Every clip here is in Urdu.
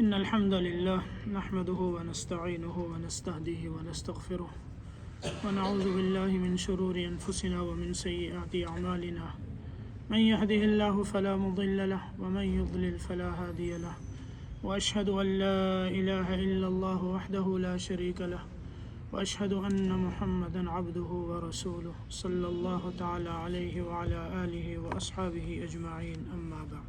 إن الحمد لله نحمده ونستعينه ونستهديه ونستغفره ونعوذ بالله من شرور أنفسنا ومن سيئات أعمالنا من يهده الله فلا مضل له ومن يضلل فلا هادي له وأشهد أن لا إله إلا الله وحده لا شريك له وأشهد أن محمدا عبده ورسوله صلى الله تعالى عليه وعلى آله وأصحابه أجمعين أما بعد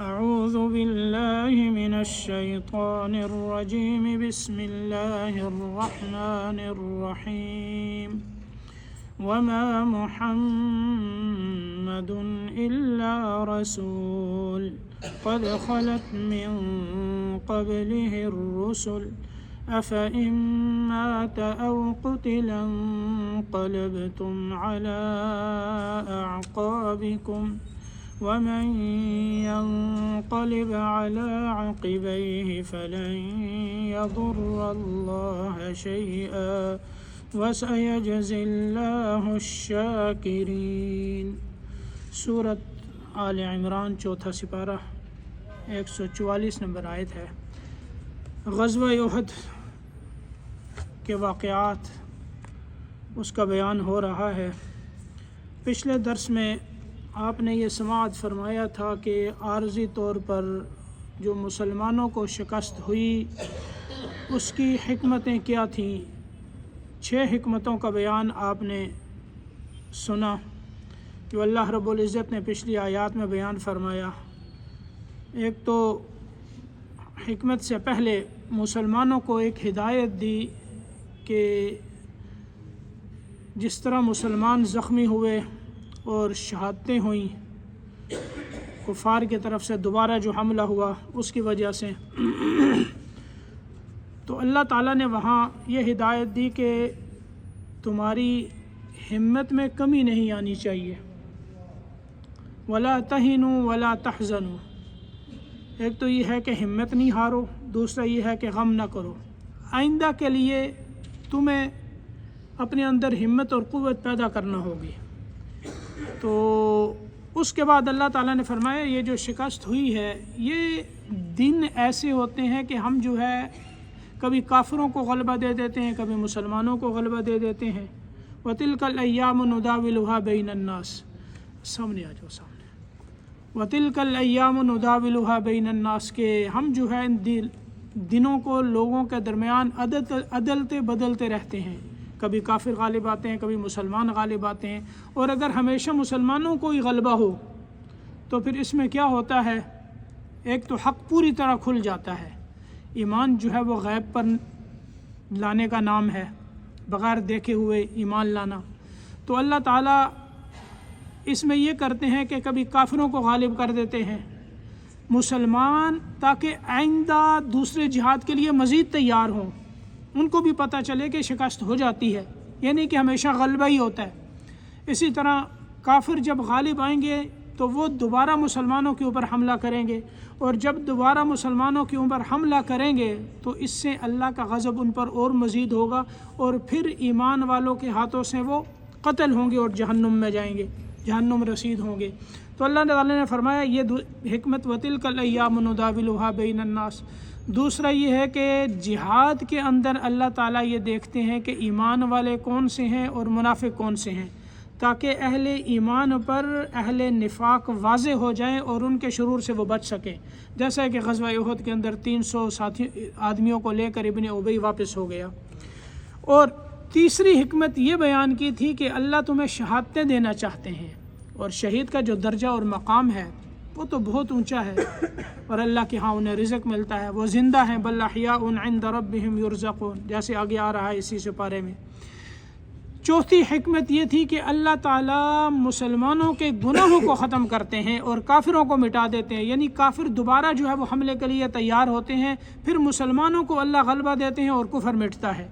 أعوذ بالله من الشيطان الرجيم بسم الله الرحمن الرحيم وما محمد إلا رسول قد خلت من قبله الرسل أفإن مات أو قتل انقلبتم على أعقابكم ومن ينقلب على عقبيه فلن يضر الله شيئا وسيجزي الله الشاكرين۔ سورۃ آل عمران چوتھا سپارہ 144 نمبر آیت ہے۔ غزوہ احد کے واقعات اس کا بیان ہو رہا ہے۔ پچھلے درس میں آپ نے یہ سماعت فرمایا تھا کہ عارضی طور پر جو مسلمانوں کو شکست ہوئی اس کی حکمتیں کیا تھیں۔ 6 حکمتوں کا بیان آپ نے سنا جو اللہ رب العزت نے پچھلی آیات میں بیان فرمایا۔ ایک تو حکمت سے پہلے مسلمانوں کو ایک ہدایت دی کہ جس طرح مسلمان زخمی ہوئے اور شہادتیں ہوئیں کفار کی طرف سے، دوبارہ جو حملہ ہوا اس کی وجہ سے، تو اللہ تعالیٰ نے وہاں یہ ہدایت دی کہ تمہاری ہمت میں کمی نہیں آنی چاہیے۔ وَلَا تَهِنُوا وَلَا تَحْزَنُوا، ایک تو یہ ہے کہ ہمت نہیں ہارو، دوسرا یہ ہے کہ غم نہ کرو۔ آئندہ کے لیے تمہیں اپنے اندر ہمت اور قوت پیدا کرنا ہوگی۔ تو اس کے بعد اللہ تعالیٰ نے فرمایا یہ جو شکست ہوئی ہے یہ دن ایسے ہوتے ہیں کہ ہم جو ہے کبھی کافروں کو غلبہ دے دیتے ہیں، کبھی مسلمانوں کو غلبہ دے دیتے ہیں۔ وَتِلْكَ الْأَيَّامُ نُدَاوِلُهَا بَيْنَ النَّاسِ، سامنے آ جاؤ سامنے۔ وَتِلْكَ الْأَيَّامُ نُدَاوِلُهَا بَيْنَ النَّاسِ، کہ ہم جو ہے ان دنوں کو لوگوں کے درمیان عدلتے بدلتے رہتے ہیں، کبھی کافر غالب آتے ہیں، کبھی مسلمان غالب آتے ہیں، اور اگر ہمیشہ مسلمانوں کو ہی غلبہ ہو تو پھر اس میں کیا ہوتا ہے، ایک تو حق پوری طرح کھل جاتا ہے۔ ایمان جو ہے وہ غیب پر لانے کا نام ہے، بغیر دیکھے ہوئے ایمان لانا۔ تو اللہ تعالیٰ اس میں یہ کرتے ہیں کہ کبھی کافروں کو غالب کر دیتے ہیں مسلمان، تاکہ آئندہ دوسرے جہاد کے لیے مزید تیار ہوں، ان کو بھی پتہ چلے کہ شکست ہو جاتی ہے، یعنی کہ ہمیشہ غلبہ ہی ہوتا ہے۔ اسی طرح کافر جب غالب آئیں گے تو وہ دوبارہ مسلمانوں کے اوپر حملہ کریں گے، اور جب دوبارہ مسلمانوں کے اوپر حملہ کریں گے تو اس سے اللہ کا غضب ان پر اور مزید ہوگا، اور پھر ایمان والوں کے ہاتھوں سے وہ قتل ہوں گے اور جہنم میں جائیں گے، جہنم رسید ہوں گے۔ تو اللہ تعالیٰ نے فرمایا یہ حکمت وَتِلْكَ الْأَيَّامُ نُدَاوِلُهَا بَيْنَ النَّاسِ۔ دوسرا یہ ہے کہ جہاد کے اندر اللہ تعالیٰ یہ دیکھتے ہیں کہ ایمان والے کون سے ہیں اور منافق کون سے ہیں، تاکہ اہل ایمان پر اہل نفاق واضح ہو جائیں اور ان کے شرور سے وہ بچ سکیں، جیسا کہ غزوہ احد کے اندر 300 آدمیوں کو لے کر ابن ابی واپس ہو گیا۔ اور تیسری حکمت یہ بیان کی تھی کہ اللہ تمہیں شہادتیں دینا چاہتے ہیں، اور شہید کا جو درجہ اور مقام ہے وہ تو بہت اونچا ہے، اور اللہ کے ہاں انہیں رزق ملتا ہے، وہ زندہ ہیں، بل احیاء عند ربهم یرزقون، جیسے آگے آ رہا ہے اسی سپارے میں۔ چوتھی حکمت یہ تھی کہ اللہ تعالیٰ مسلمانوں کے گناہوں کو ختم کرتے ہیں اور کافروں کو مٹا دیتے ہیں، یعنی کافر دوبارہ جو ہے وہ حملے کے لیے تیار ہوتے ہیں، پھر مسلمانوں کو اللہ غلبہ دیتے ہیں اور کفر مٹتا ہے۔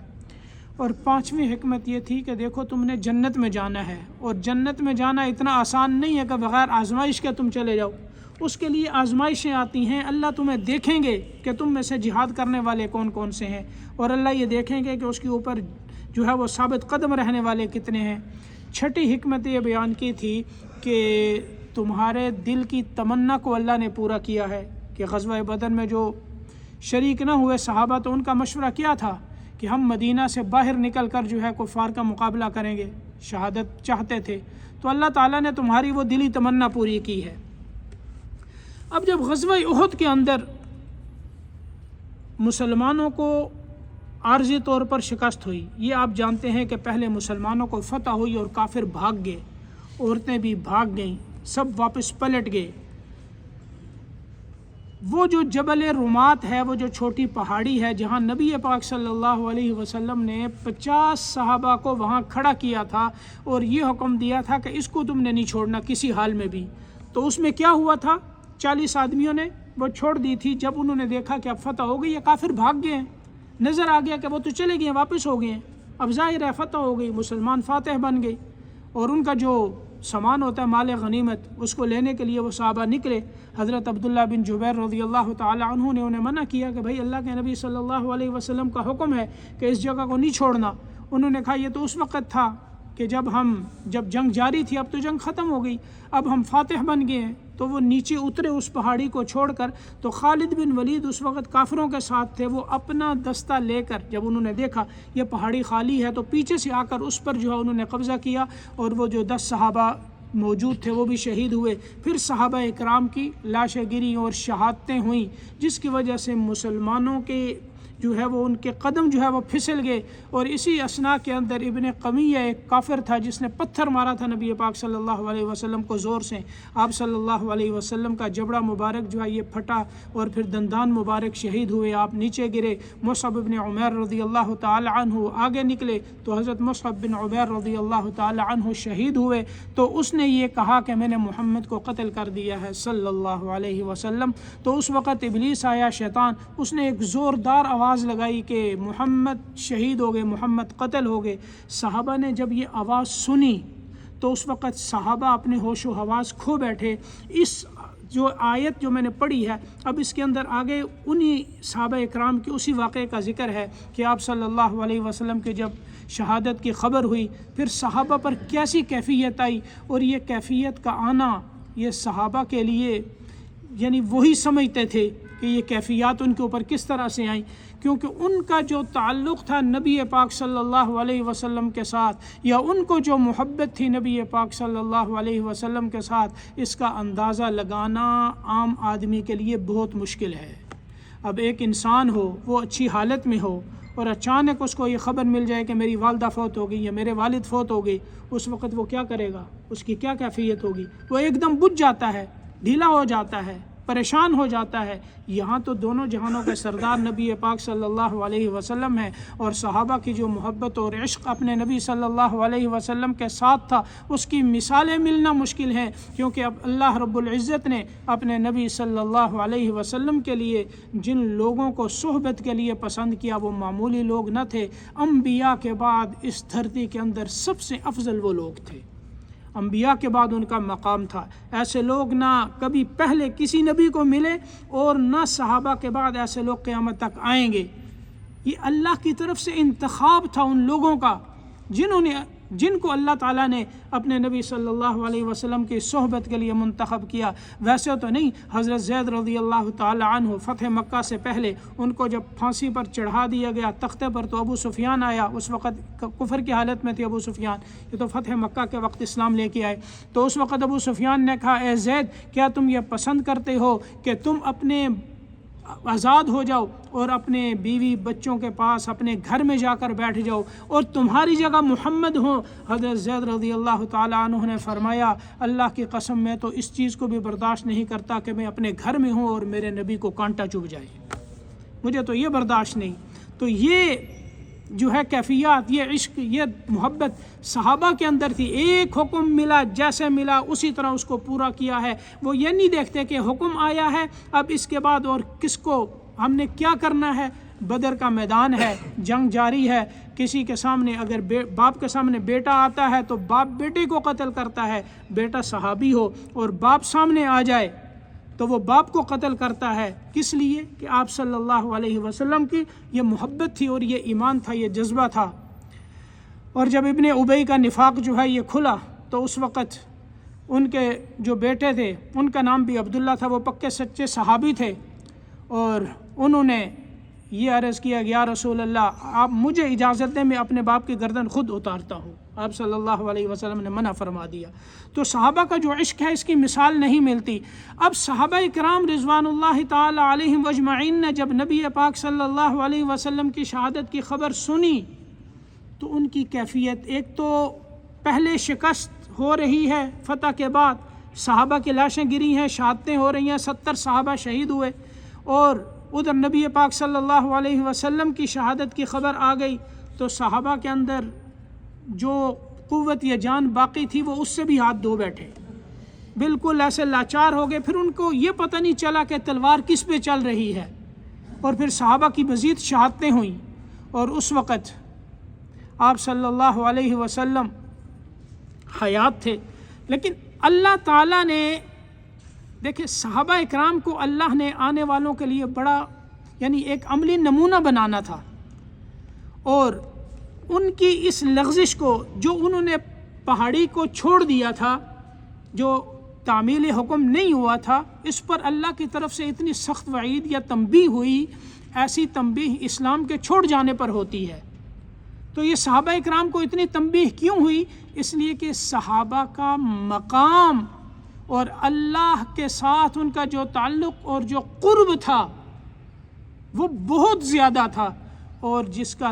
اور پانچویں حکمت یہ تھی کہ دیکھو تم نے جنت میں جانا ہے، اور جنت میں جانا اتنا آسان نہیں ہے کہ بغیر آزمائش کے تم چلے جاؤ، اس کے لیے آزمائشیں آتی ہیں۔ اللہ تمہیں دیکھیں گے کہ تم میں سے جہاد کرنے والے کون کون سے ہیں، اور اللہ یہ دیکھیں گے کہ اس کے اوپر جو ہے وہ ثابت قدم رہنے والے کتنے ہیں۔ چھٹی حکمت یہ بیان کی تھی کہ تمہارے دل کی تمنا کو اللہ نے پورا کیا ہے، کہ غزوہ بدر میں جو شریک نہ ہوئے صحابہ تو ان کا مشورہ کیا تھا کہ ہم مدینہ سے باہر نکل کر جو ہے کفار کا مقابلہ کریں گے، شہادت چاہتے تھے، تو اللہ تعالیٰ نے تمہاری وہ دلی تمنا پوری کی ہے۔ اب جب غزوہ احد کے اندر مسلمانوں کو عارضی طور پر شکست ہوئی، یہ آپ جانتے ہیں کہ پہلے مسلمانوں کو فتح ہوئی اور کافر بھاگ گئے، عورتیں بھی بھاگ گئیں، سب واپس پلٹ گئے۔ وہ جو جبل رومات ہے، وہ جو چھوٹی پہاڑی ہے جہاں نبی پاک صلی اللہ علیہ وسلم نے 50 صحابہ کو وہاں کھڑا کیا تھا اور یہ حکم دیا تھا کہ اس کو تم نے نہیں چھوڑنا کسی حال میں بھی، تو اس میں کیا ہوا تھا؟ 40 آدمیوں نے وہ چھوڑ دی تھی۔ جب انہوں نے دیکھا کہ اب فتح ہو گئی، یہ کافر بھاگ گئے ہیں، نظر آ گیا کہ وہ تو چلے گئے، واپس ہو گئے ہیں، اب ظاہر ہے فتح ہو گئی، مسلمان فاتح بن گئے، اور ان کا جو سامان ہوتا ہے مال غنیمت، اس کو لینے کے لیے وہ صحابہ نکلے۔ حضرت عبداللہ بن جبیر رضی اللہ تعالی عنہ نے انہیں منع کیا کہ بھائی اللہ کے نبی صلی اللہ علیہ وسلم کا حکم ہے کہ اس جگہ کو نہیں چھوڑنا۔ انہوں نے کہا یہ تو اس وقت تھا کہ جب جنگ جاری تھی، اب تو جنگ ختم ہو گئی، اب ہم فاتح بن گئے ہیں۔ تو وہ نیچے اترے اس پہاڑی کو چھوڑ کر، تو خالد بن ولید اس وقت کافروں کے ساتھ تھے، وہ اپنا دستہ لے کر جب انہوں نے دیکھا یہ پہاڑی خالی ہے تو پیچھے سے آ کر اس پر جو ہے انہوں نے قبضہ کیا، اور وہ جو 10 صحابہ موجود تھے وہ بھی شہید ہوئے۔ پھر صحابہ اکرام کی لاشیں گری اور شہادتیں ہوئیں، جس کی وجہ سے مسلمانوں کے جو ہے وہ ان کے قدم جو ہے وہ پھسل گئے۔ اور اسی اثناء کے اندر ابن قمیہ ایک کافر تھا جس نے پتھر مارا تھا نبی پاک صلی اللہ علیہ وسلم کو زور سے، آپ صلی اللہ علیہ وسلم کا جبڑا مبارک جو ہے یہ پھٹا اور پھر دندان مبارک شہید ہوئے، آپ نیچے گرے۔ مصعب بن عمیر رضی اللہ تعالی عنہ آگے نکلے تو حضرت مصعب بن عمیر رضی اللہ تعالی عنہ شہید ہوئے، تو اس نے یہ کہا کہ میں نے محمد کو قتل کر دیا ہے صلی اللہ علیہ وسلم۔ تو اس وقت ابلیس آیا، شیطان، اس نے ایک زوردار آواز لگائی کہ محمد شہید ہو گئے، محمد قتل ہو گئے۔ صحابہ نے جب یہ آواز سنی تو اس وقت صحابہ اپنے ہوش و حواس کھو بیٹھے۔ اس جو آیت جو میں نے پڑھی ہے، اب اس کے اندر آگے انہی صحابہ اکرام کے اسی واقعے کا ذکر ہے کہ آپ صلی اللہ علیہ وسلم کے جب شہادت کی خبر ہوئی، پھر صحابہ پر کیسی کیفیت آئی، اور یہ کیفیت کا آنا یہ صحابہ کے لیے یعنی وہی سمجھتے تھے کہ یہ کیفیات ان کے اوپر کس طرح سے آئیں، کیونکہ ان کا جو تعلق تھا نبی پاک صلی اللہ علیہ وسلم کے ساتھ، یا ان کو جو محبت تھی نبی پاک صلی اللہ علیہ وسلم کے ساتھ، اس کا اندازہ لگانا عام آدمی کے لیے بہت مشکل ہے۔ اب ایک انسان ہو، وہ اچھی حالت میں ہو، اور اچانک اس کو یہ خبر مل جائے کہ میری والدہ فوت ہو گئی یا میرے والد فوت ہو گئی، اس وقت وہ کیا کرے گا؟ اس کی کیا کیفیت ہوگی؟ وہ ایک دم بجھ جاتا ہے، ڈھیلا ہو جاتا ہے، پریشان ہو جاتا ہے۔ یہاں تو دونوں جہانوں کے سردار نبی پاک صلی اللہ علیہ وسلم ہیں، اور صحابہ کی جو محبت اور عشق اپنے نبی صلی اللہ علیہ وسلم کے ساتھ تھا، اس کی مثالیں ملنا مشکل ہیں، کیونکہ اب اللہ رب العزت نے اپنے نبی صلی اللہ علیہ وسلم کے لیے جن لوگوں کو صحبت کے لیے پسند کیا وہ معمولی لوگ نہ تھے۔ انبیاء کے بعد اس دھرتی کے اندر سب سے افضل وہ لوگ تھے، انبیاء کے بعد ان کا مقام تھا۔ ایسے لوگ نہ کبھی پہلے کسی نبی کو ملے، اور نہ صحابہ کے بعد ایسے لوگ قیامت تک آئیں گے۔ یہ اللہ کی طرف سے انتخاب تھا ان لوگوں کا جن کو اللہ تعالیٰ نے اپنے نبی صلی اللہ علیہ وسلم کی صحبت کے لیے منتخب کیا۔ ویسے تو نہیں، حضرت زید رضی اللہ تعالی عنہ فتح مکہ سے پہلے ان کو جب پھانسی پر چڑھا دیا گیا تختے پر، تو ابو سفیان آیا، اس وقت کفر کی حالت میں تھے ابو سفیان، یہ تو فتح مکہ کے وقت اسلام لے کے آئے۔ تو اس وقت ابو سفیان نے کہا اے زید، کیا تم یہ پسند کرتے ہو کہ تم اپنے آزاد ہو جاؤ اور اپنے بیوی بچوں کے پاس اپنے گھر میں جا کر بیٹھ جاؤ اور تمہاری جگہ محمد ہوں؟ حضرت زید رضی اللہ تعالیٰ عنہ نے فرمایا اللہ کی قسم میں تو اس چیز کو بھی برداشت نہیں کرتا کہ میں اپنے گھر میں ہوں اور میرے نبی کو کانٹا چبھ جائے، مجھے تو یہ برداشت نہیں۔ تو یہ جو ہے کیفیات، یہ عشق، یہ محبت صحابہ کے اندر تھی۔ ایک حکم ملا، جیسے ملا اسی طرح اس کو پورا کیا ہے۔ وہ یہ نہیں دیکھتے کہ حکم آیا ہے اب اس کے بعد اور کس کو ہم نے کیا کرنا ہے۔ بدر کا میدان ہے، جنگ جاری ہے، کسی کے سامنے اگر باپ کے سامنے بیٹا آتا ہے تو باپ بیٹے کو قتل کرتا ہے، بیٹا صحابی ہو اور باپ سامنے آ جائے تو وہ باپ کو قتل کرتا ہے۔ کس لیے؟ کہ آپ صلی اللہ علیہ وسلم کی یہ محبت تھی اور یہ ایمان تھا، یہ جذبہ تھا۔ اور جب ابن ابی کا نفاق جو ہے یہ کھلا تو اس وقت ان کے جو بیٹے تھے ان کا نام بھی عبداللہ تھا، وہ پکے سچے صحابی تھے، اور انہوں نے یہ عرض کیا کہ یا رسول اللہ آپ مجھے اجازت دیں میں اپنے باپ کی گردن خود اتارتا ہوں. آپ صلی اللہ علیہ وسلم نے منع فرما دیا. تو صحابہ کا جو عشق ہے اس کی مثال نہیں ملتی. اب صحابہ کرام رضوان اللہ تعالی علیہم اجمعین نے جب نبی پاک صلی اللہ علیہ وسلم کی شہادت کی خبر سنی تو ان کی کیفیت، ایک تو پہلے شکست ہو رہی ہے فتح کے بعد، صحابہ کی لاشیں گری ہیں، شہادتیں ہو رہی ہیں، 70 صحابہ شہید ہوئے، اور ادھر نبی پاک صلی اللہ علیہ وسلم کی شہادت کی خبر آ گئی تو صحابہ کے اندر جو قوت یا جان باقی تھی وہ اس سے بھی ہاتھ دھو بیٹھے، بالکل ایسے لاچار ہو گئے. پھر ان کو یہ پتہ نہیں چلا کہ تلوار کس پہ چل رہی ہے. اور پھر صحابہ کی مزید شہادتیں ہوئیں، اور اس وقت آپ صلی اللہ علیہ وسلم حیات تھے. لیکن اللہ تعالیٰ نے دیکھیں صحابہ اکرام کو اللہ نے آنے والوں کے لیے بڑا یعنی ایک عملی نمونہ بنانا تھا، اور ان کی اس لغزش کو جو انہوں نے پہاڑی کو چھوڑ دیا تھا، جو تعمیل حکم نہیں ہوا تھا، اس پر اللہ کی طرف سے اتنی سخت وعید یا تنبیہ ہوئی. ایسی تنبیہ اسلام کے چھوڑ جانے پر ہوتی ہے. تو یہ صحابہ اکرام کو اتنی تنبیہ کیوں ہوئی؟ اس لیے کہ صحابہ کا مقام اور اللہ کے ساتھ ان کا جو تعلق اور جو قرب تھا وہ بہت زیادہ تھا، اور جس کا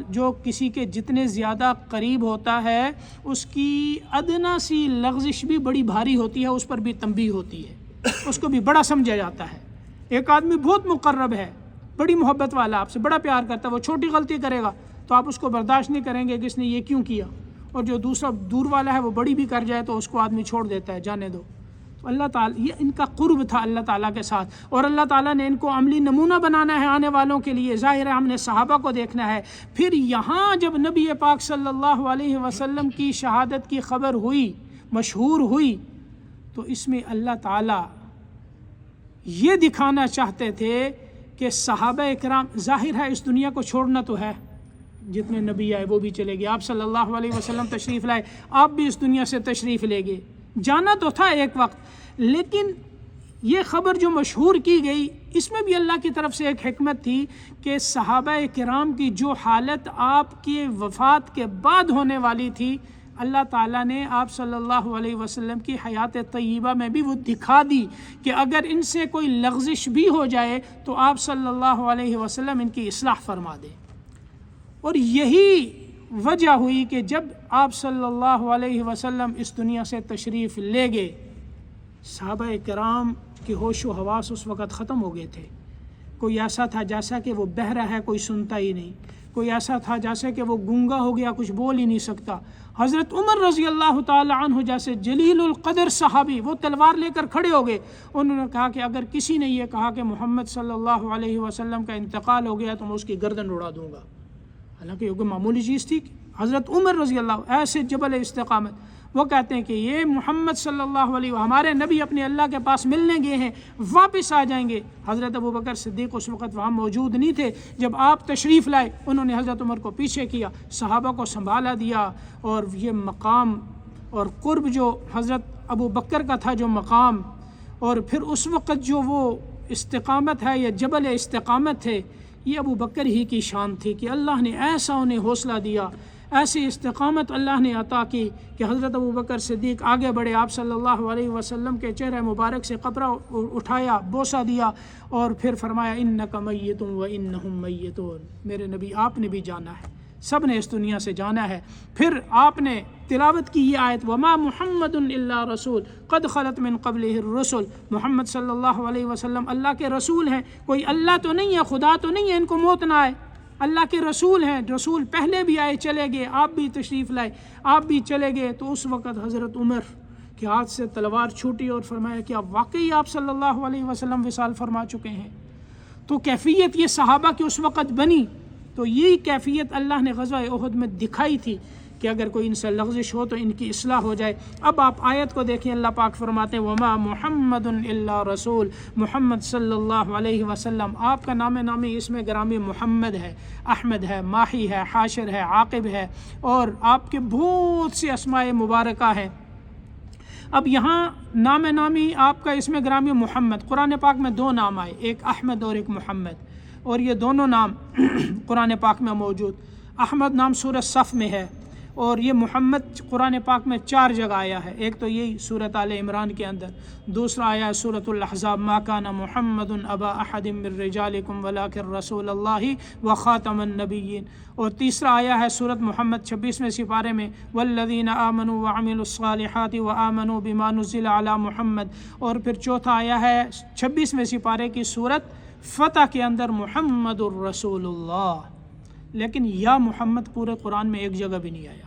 جو کسی کے جتنے زیادہ قریب ہوتا ہے اس کی ادنا سی لغزش بھی بڑی بھاری ہوتی ہے، اس پر بھی تنبیہ ہوتی ہے، اس کو بھی بڑا سمجھا جاتا ہے. ایک آدمی بہت مقرب ہے، بڑی محبت والا، آپ سے بڑا پیار کرتا ہے، وہ چھوٹی غلطی کرے گا تو آپ اس کو برداشت نہیں کریں گے کہ اس نے یہ کیوں کیا، اور جو دوسرا دور والا ہے وہ بڑی بھی کر جائے تو اس کو آدمی چھوڑ دیتا ہے، جانے دو. تو اللہ تعالیٰ یہ ان کا قرب تھا اللہ تعالیٰ کے ساتھ، اور اللہ تعالیٰ نے ان کو عملی نمونہ بنانا ہے آنے والوں کے لیے. ظاہر ہے ہم نے صحابہ کو دیکھنا ہے. پھر یہاں جب نبی پاک صلی اللہ علیہ وسلم کی شہادت کی خبر ہوئی، مشہور ہوئی، تو اس میں اللہ تعالیٰ یہ دکھانا چاہتے تھے کہ صحابہ اکرام ظاہر ہے اس دنیا کو چھوڑنا تو ہے، جتنے نبی آئے وہ بھی چلے گئے، آپ صلی اللہ علیہ وسلم تشریف لائے، آپ بھی اس دنیا سے تشریف لے گئے، جانا تو تھا ایک وقت. لیکن یہ خبر جو مشہور کی گئی اس میں بھی اللہ کی طرف سے ایک حکمت تھی کہ صحابہ کرام کی جو حالت آپ کی وفات کے بعد ہونے والی تھی، اللہ تعالیٰ نے آپ صلی اللہ علیہ وسلم کی حیات طیبہ میں بھی وہ دکھا دی کہ اگر ان سے کوئی لغزش بھی ہو جائے تو آپ صلی اللہ علیہ وسلم ان کی اصلاح فرما دیں. اور یہی وجہ ہوئی کہ جب آپ صلی اللہ علیہ وسلم اس دنیا سے تشریف لے گئے، صحابہ کرام کی ہوش و حواس اس وقت ختم ہو گئے تھے. کوئی ایسا تھا جیسا کہ وہ بہرا ہے، کوئی سنتا ہی نہیں. کوئی ایسا تھا جیسا کہ وہ گونگا ہو گیا، کچھ بول ہی نہیں سکتا. حضرت عمر رضی اللہ تعالی عنہ جیسے جلیل القدر صحابی، وہ تلوار لے کر کھڑے ہو گئے. انہوں نے کہا کہ اگر کسی نے یہ کہا کہ محمد صلی اللہ علیہ وسلم کا انتقال ہو گیا تو میں اس کی گردن اڑا دوں گا. حالانکہ یہ کوئی معمولی چیز تھی. حضرت عمر رضی اللہ ایسے جبل استقامت، وہ کہتے ہیں کہ یہ محمد صلی اللہ علیہ وسلم ہمارے نبی اپنے اللہ کے پاس ملنے گئے ہیں، واپس آ جائیں گے. حضرت ابوبکر صدیق اس وقت وہاں موجود نہیں تھے. جب آپ تشریف لائے انہوں نے حضرت عمر کو پیچھے کیا، صحابہ کو سنبھالا دیا، اور یہ مقام اور قرب جو حضرت ابوبکر کا تھا، جو مقام، اور پھر اس وقت جو وہ استقامت ہے، یہ جبل استقامت ہے، یہ ابوبکر ہی کی شان تھی کہ اللہ نے ایسا انہیں حوصلہ دیا، ایسی استقامت اللہ نے عطا کی کہ حضرت ابوبکر صدیق آگے بڑھے، آپ صلی اللہ علیہ وسلم کے چہرے مبارک سے قبرہ اٹھایا، بوسہ دیا، اور پھر فرمایا انک میت و انہم میتون، میرے نبی آپ نے بھی جانا ہے، سب نے اس دنیا سے جانا ہے. پھر آپ نے تلاوت کی یہ آیت وما محمد الا رسول قد خلت من قبلہ الرسل، محمد صلی اللہ علیہ وسلم اللہ کے رسول ہیں، کوئی اللہ تو نہیں ہے، خدا تو نہیں ہے ان کو موت نہ آئے، اللہ کے رسول ہیں، رسول پہلے بھی آئے چلے گئے، آپ بھی تشریف لائے، آپ بھی چلے گئے. تو اس وقت حضرت عمر کے ہاتھ سے تلوار چھوٹی اور فرمایا کہ اب واقعی آپ صلی اللہ علیہ وسلم وصال فرما چکے ہیں. تو کیفیت یہ صحابہ کی اس وقت بنی. تو یہی کیفیت اللہ نے غزوہ احد میں دکھائی تھی کہ اگر کوئی ان سے لغزش ہو تو ان کی اصلاح ہو جائے. اب آپ آیت کو دیکھیں، اللہ پاک فرماتے ہیں وما محمد الا رسول، محمد صلی اللہ علیہ وسلم، آپ کا نام نامی اس میں گرامی محمد ہے، احمد ہے، ماہی ہے، حاشر ہے، عاقب ہے، اور آپ کے بہت سے اسماء مبارکہ ہیں. اب یہاں نام نامی آپ کا اسم گرامی محمد، قرآن پاک میں دو نام آئے، ایک احمد اور ایک محمد، اور یہ دونوں نام قرآن پاک میں موجود۔ احمد نام سورہ صف میں ہے، اور یہ محمد قرآن پاک میں 4 جگہ آیا ہے۔ ایک تو یہی سورۃ آل عمران کے اندر، دوسرا آیا ہے سورۃ الاحزاب ما کان محمد ابا احد من رجالکم ولکن رسول اللہ وخاتم النبیین، اور تیسرا آیا ہے سورۃ محمد 26ویں سپارے میں والذین آمنوا وعملوا الصالحات وآمنوا بما نزل علی محمد، اور پھر چوتھا آیا ہے 26ویں سپارے کی سورۃ فتح کے اندر محمد الرسول اللہ۔ لیکن یا محمد پورے قرآن میں ایک جگہ بھی نہیں آیا،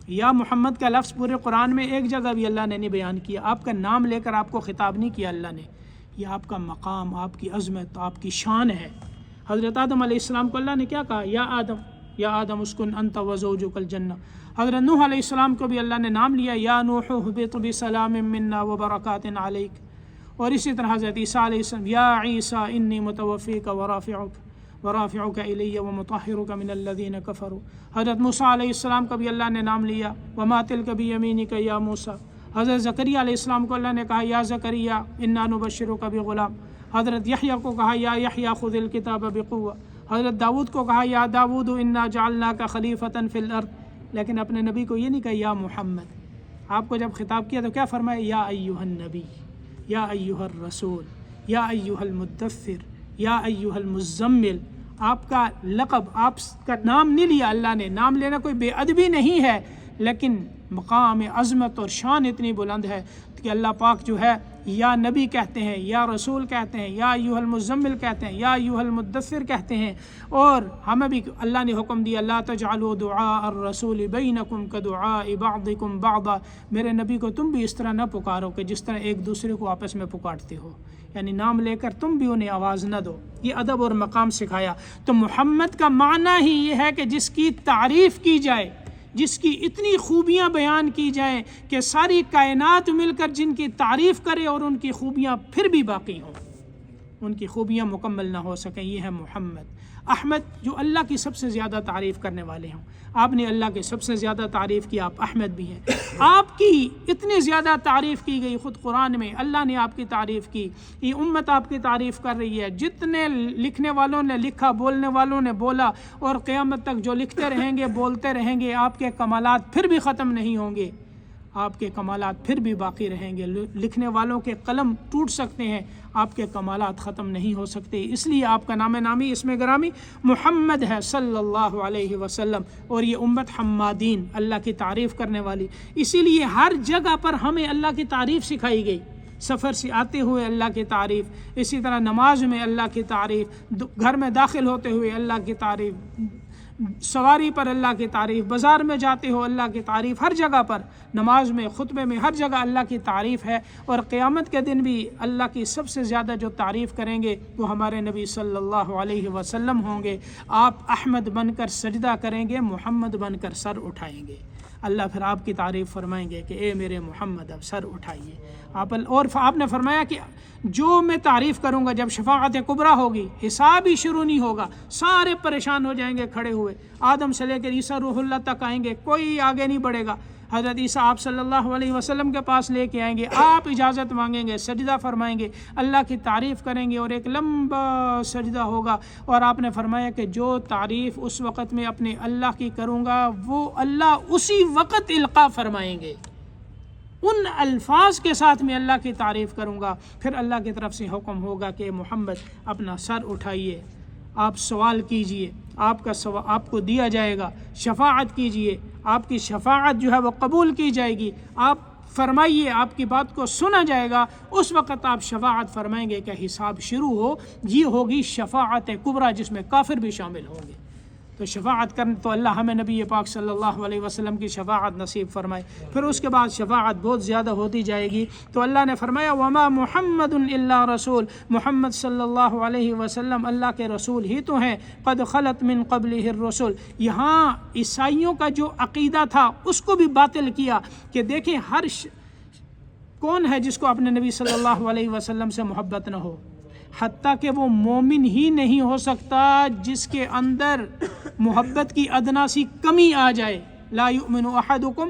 یا محمد کا لفظ پورے قرآن میں ایک جگہ بھی اللہ نے نہیں بیان کیا۔ آپ کا نام لے کر آپ کو خطاب نہیں کیا اللہ نے، یہ آپ کا مقام، آپ کی عظمت، آپ کی شان ہے۔ حضرت آدم علیہ السلام کو اللہ نے کیا کہا؟ یا آدم اسکن انت وزوجک الجنہ۔ حضرت نوح علیہ السلام کو بھی اللہ نے نام لیا، یا نوح اہبط بسلام منا وبرکات علیک۔ اور اسی طرح حضرت عیسیٰ علیہ السلام، یا عیسیٰ انی متوفیک ورافعک الی ومطہرک من الذین کفروا۔ حضرت موسیٰ علیہ السلام کا بھی اللہ نے نام لیا، وما تلک بیمینک یا موسیٰ۔ حضرت زکریا علیہ السلام کو اللہ نے کہا یا زکریا انا نبشرک بغلام۔ حضرت یحییٰ کو کہا یا یحییٰ خذ الکتاب بقوہ۔ حضرت داؤد کو کہا یا داؤد انا جعلناک خلیفۃ فی الارض۔ لیکن اپنے نبی کو یہ نہیں کہا یا محمد۔ آپ کو جب خطاب کیا تو کیا فرمایا؟ یا ایھا النبی، یا ایھا الرسول، یا ایھا المدثر، یا ایھا المزمل۔ آپ کا لقب، آپ کا نام نہیں لیا اللہ نے۔ نام لینا کوئی بے ادبی نہیں ہے، لیکن مقام عظمت اور شان اتنی بلند ہے کہ اللہ پاک جو ہے یا نبی کہتے ہیں، یا رسول کہتے ہیں، یا ایھا المزمل کہتے ہیں، یا ایھا المدثر کہتے ہیں۔ اور ہمیں بھی اللہ نے حکم دیا لا تجعلوا دعاء الرسول بینکم کدعاء بعضکم بعضا، میرے نبی کو تم بھی اس طرح نہ پکارو کہ جس طرح ایک دوسرے کو آپس میں پکارتے ہو، یعنی نام لے کر تم بھی انہیں آواز نہ دو۔ یہ ادب اور مقام سکھایا۔ تو محمد کا معنی ہی یہ ہے کہ جس کی تعریف کی جائے، جس کی اتنی خوبیاں بیان کی جائیں کہ ساری کائنات مل کر جن کی تعریف کرے اور ان کی خوبیاں پھر بھی باقی ہوں، ان کی خوبیاں مکمل نہ ہو سکیں، یہ ہے محمد۔ احمد جو اللہ کی سب سے زیادہ تعریف کرنے والے ہوں، آپ نے اللہ کی سب سے زیادہ تعریف کی، آپ احمد بھی ہیں۔ آپ کی اتنی زیادہ تعریف کی گئی خود قرآن میں، اللہ نے آپ کی تعریف کی، یہ امت آپ کی تعریف کر رہی ہے۔ جتنے لکھنے والوں نے لکھا، بولنے والوں نے بولا، اور قیامت تک جو لکھتے رہیں گے، بولتے رہیں گے، آپ کے کمالات پھر بھی ختم نہیں ہوں گے، آپ کے کمالات پھر بھی باقی رہیں گے۔ لکھنے والوں کے قلم ٹوٹ سکتے ہیں، آپ کے کمالات ختم نہیں ہو سکتے۔ اس لیے آپ کا نام نامی اسم گرامی محمد ہے صلی اللہ علیہ وسلم، اور یہ امت حمادین، اللہ کی تعریف کرنے والی۔ اسی لیے ہر جگہ پر ہمیں اللہ کی تعریف سکھائی گئی، سفر سے آتے ہوئے اللہ کی تعریف، اسی طرح نماز میں اللہ کی تعریف، گھر میں داخل ہوتے ہوئے اللہ کی تعریف، سواری پر اللہ کی تعریف، بازار میں جاتے ہو اللہ کی تعریف، ہر جگہ پر، نماز میں، خطبے میں، ہر جگہ اللہ کی تعریف ہے۔ اور قیامت کے دن بھی اللہ کی سب سے زیادہ جو تعریف کریں گے وہ ہمارے نبی صلی اللہ علیہ وسلم ہوں گے۔ آپ احمد بن کر سجدہ کریں گے، محمد بن کر سر اٹھائیں گے، اللہ پھر آپ کی تعریف فرمائیں گے کہ اے میرے محمد اب سر اٹھائیے۔ اور آپ نے فرمایا کہ جو میں تعریف کروں گا جب شفاعت کبریٰ ہوگی، حساب ہی شروع نہیں ہوگا، سارے پریشان ہو جائیں گے کھڑے ہوئے، آدم سے لے کر عیسیٰ روح اللہ تک آئیں گے، کوئی آگے نہیں بڑھے گا۔ حضرت عیسیٰ آپ صلی اللہ علیہ وسلم کے پاس لے کے آئیں گے، آپ اجازت مانگیں گے، سجدہ فرمائیں گے، اللہ کی تعریف کریں گے، اور ایک لمبا سجدہ ہوگا۔ اور آپ نے فرمایا کہ جو تعریف اس وقت میں اپنے اللہ کی کروں گا وہ اللہ اسی وقت القاء فرمائیں گے، ان الفاظ کے ساتھ میں اللہ کی تعریف کروں گا۔ پھر اللہ کی طرف سے حکم ہوگا کہ محمد اپنا سر اٹھائیے، آپ سوال کیجئے، آپ کو دیا جائے گا، شفاعت کیجئے، آپ کی شفاعت جو ہے وہ قبول کی جائے گی، آپ فرمائیے، آپ کی بات کو سنا جائے گا، اس وقت آپ شفاعت فرمائیں گے کہ حساب شروع ہو۔ یہ ہوگی شفاعت کبریٰ جس میں کافر بھی شامل ہوں گے۔ تو شفاعت کرنے تو اللہ ہمیں نبی پاک صلی اللہ علیہ وسلم کی شفاعت نصیب فرمائے۔ پھر اس کے بعد شفاعت بہت زیادہ ہوتی جائے گی۔ تو اللہ نے فرمایا وما محمد الا رسول، محمد صلی اللہ علیہ وسلم اللہ کے رسول ہی تو ہیں، قد خلت من قبلہ الرسل۔ یہاں عیسائیوں کا جو عقیدہ تھا اس کو بھی باطل کیا کہ دیکھیں کون ہے جس کو اپنے نبی صلی اللہ علیہ وسلم سے محبت نہ ہو، حتیٰ کہ وہ مومن ہی نہیں ہو سکتا جس کے اندر محبت کی ادنا سی کمی آ جائے۔ لا یؤمن احدکم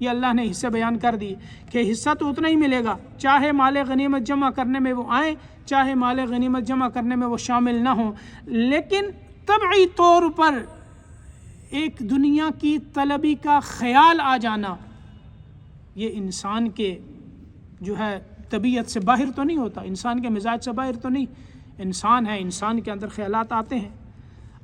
یہ اللہ نے حصے بیان کر دی کہ حصہ تو اتنا ہی ملے گا، چاہے مال غنیمت جمع کرنے میں وہ آئیں، چاہے مال غنیمت جمع کرنے میں وہ شامل نہ ہوں، لیکن طبعی طور پر ایک دنیا کی طلبی کا خیال آ جانا یہ انسان کے جو ہے طبیعت سے باہر تو نہیں ہوتا، انسان کے مزاج سے باہر تو نہیں، انسان ہے، انسان کے اندر خیالات آتے ہیں۔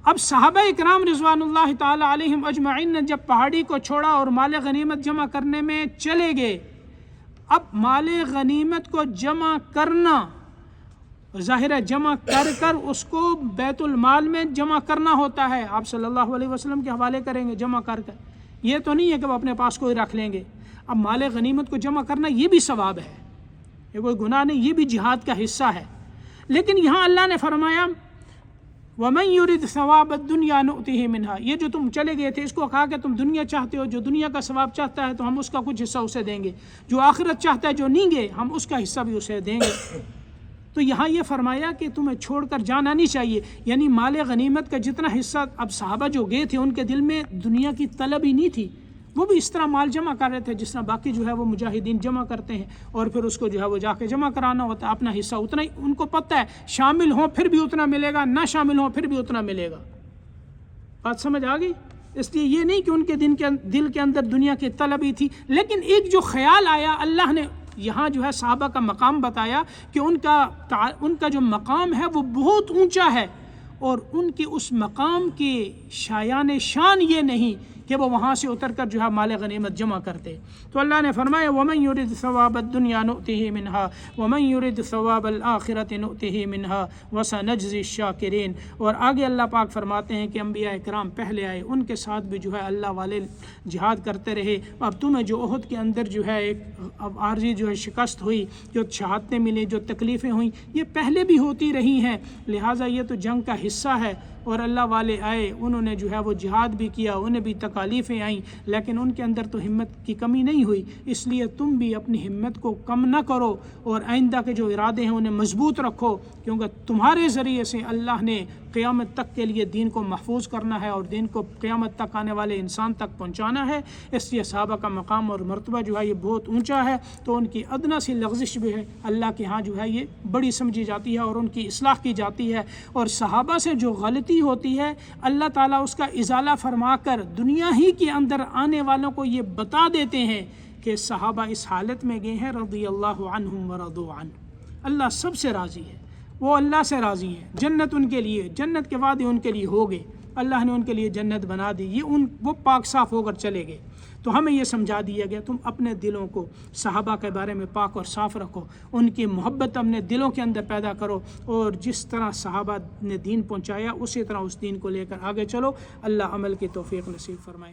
اب صحابہ اکرام رضوان اللہ تعالی علیہم اجمعین نے جب پہاڑی کو چھوڑا اور مال غنیمت جمع کرنے میں چلے گئے، اب مال غنیمت کو جمع کرنا ظاہر ہے جمع کر اس کو بیت المال میں جمع کرنا ہوتا ہے، آپ صلی اللہ علیہ وسلم کے حوالے کریں گے جمع کر یہ تو نہیں ہے کہ وہ اپنے پاس کوئی رکھ لیں گے۔ اب مال غنیمت کو جمع کرنا یہ بھی ثواب ہے، یہ کوئی گناہ نہیں، یہ بھی جہاد کا حصہ ہے۔ لیکن یہاں اللہ نے فرمایا وَمَن يُرِدْ ثَوَابَ الدُّنْيَا نُؤْتِهِ مِنْهَا، یہ جو تم چلے گئے تھے اس کو کہا کہ تم دنیا چاہتے ہو، جو دنیا کا ثواب چاہتا ہے تو ہم اس کا کچھ حصہ اسے دیں گے، جو آخرت چاہتا ہے جو نہیں گے ہم اس کا حصہ بھی اسے دیں گے۔ تو یہاں یہ فرمایا کہ تمہیں چھوڑ کر جانا نہیں چاہیے، یعنی مال غنیمت کا جتنا حصہ اب صحابہ جو گئے تھے ان کے دل میں دنیا کی طلب ہی نہیں تھی، وہ بھی اس طرح مال جمع کر رہے تھے جس طرح باقی جو ہے وہ مجاہدین جمع کرتے ہیں، اور پھر اس کو جو ہے وہ جا کے جمع کرانا ہوتا ہے، اپنا حصہ اتنا ہی ان کو پتہ ہے، شامل ہوں پھر بھی اتنا ملے گا، نہ شامل ہوں پھر بھی اتنا ملے گا۔ بات سمجھ آ گئی؟ اس لیے یہ نہیں کہ ان کے دل کے اندر دنیا کی طلب ہی تھی، لیکن ایک جو خیال آیا، اللہ نے یہاں جو ہے صحابہ کا مقام بتایا کہ ان کا جو مقام ہے وہ بہت اونچا ہے، اور ان کے اس مقام کے شایان شان یہ نہیں کہ وہ وہاں سے اتر کر جو ہے مال غنیمت جمع کرتے۔ تو اللہ نے فرمایا وَمَن يُرِدْ ثَوَابَ الدُّنْيَا نُؤْتِهِ مِنْهَا وَمَن يُرِدْ ثَوَابَ الْآخِرَةِ نُؤْتِهِ مِنْهَا وَسَنَجْزِي الشَّاكِرِينَ۔ اور آگے اللہ پاک فرماتے ہیں کہ انبیاء کرام پہلے آئے، ان کے ساتھ بھی جو ہے اللہ والے جہاد کرتے رہے۔ اب تمہیں جو احد کے اندر جو ہے ایک عارضی جو ہے شکست ہوئی، جو شہادتیں ملی، جو تکلیفیں ہوئیں، یہ پہلے بھی ہوتی رہی ہیں، لہٰذا یہ تو جنگ کا حصہ ہے، اور اللہ والے آئے، انہوں نے جو ہے وہ جہاد بھی کیا، انہیں بھی تکالیفیں آئیں، لیکن ان کے اندر تو ہمت کی کمی نہیں ہوئی۔ اس لیے تم بھی اپنی ہمت کو کم نہ کرو، اور آئندہ کے جو ارادے ہیں انہیں مضبوط رکھو، کیونکہ تمہارے ذریعے سے اللہ نے قیامت تک کے لیے دین کو محفوظ کرنا ہے، اور دین کو قیامت تک آنے والے انسان تک پہنچانا ہے۔ اس لیے صحابہ کا مقام اور مرتبہ جو ہے یہ بہت اونچا ہے، تو ان کی ادنیٰ سی لغزش بھی ہے اللہ کے ہاں جو ہے یہ بڑی سمجھی جاتی ہے، اور ان کی اصلاح کی جاتی ہے، اور صحابہ سے جو غلطی ہوتی ہے اللہ تعالیٰ اس کا ازالہ فرما کر دنیا ہی کے اندر آنے والوں کو یہ بتا دیتے ہیں کہ صحابہ اس حالت میں گئے ہیں رضی اللہ عنہم ورضوا عنہ، اللہ سب سے راضی ہے، وہ اللہ سے راضی ہیں، جنت ان کے لیے، جنت کے وعدے ان کے لیے ہو گئے، اللہ نے ان کے لیے جنت بنا دی، وہ پاک صاف ہو کر چلے گئے۔ تو ہمیں یہ سمجھا دیا گیا تم اپنے دلوں کو صحابہ کے بارے میں پاک اور صاف رکھو، ان کی محبت اپنے دلوں کے اندر پیدا کرو، اور جس طرح صحابہ نے دین پہنچایا اسی طرح اس دین کو لے کر آگے چلو۔ اللہ عمل کی توفیق نصیب فرمائے۔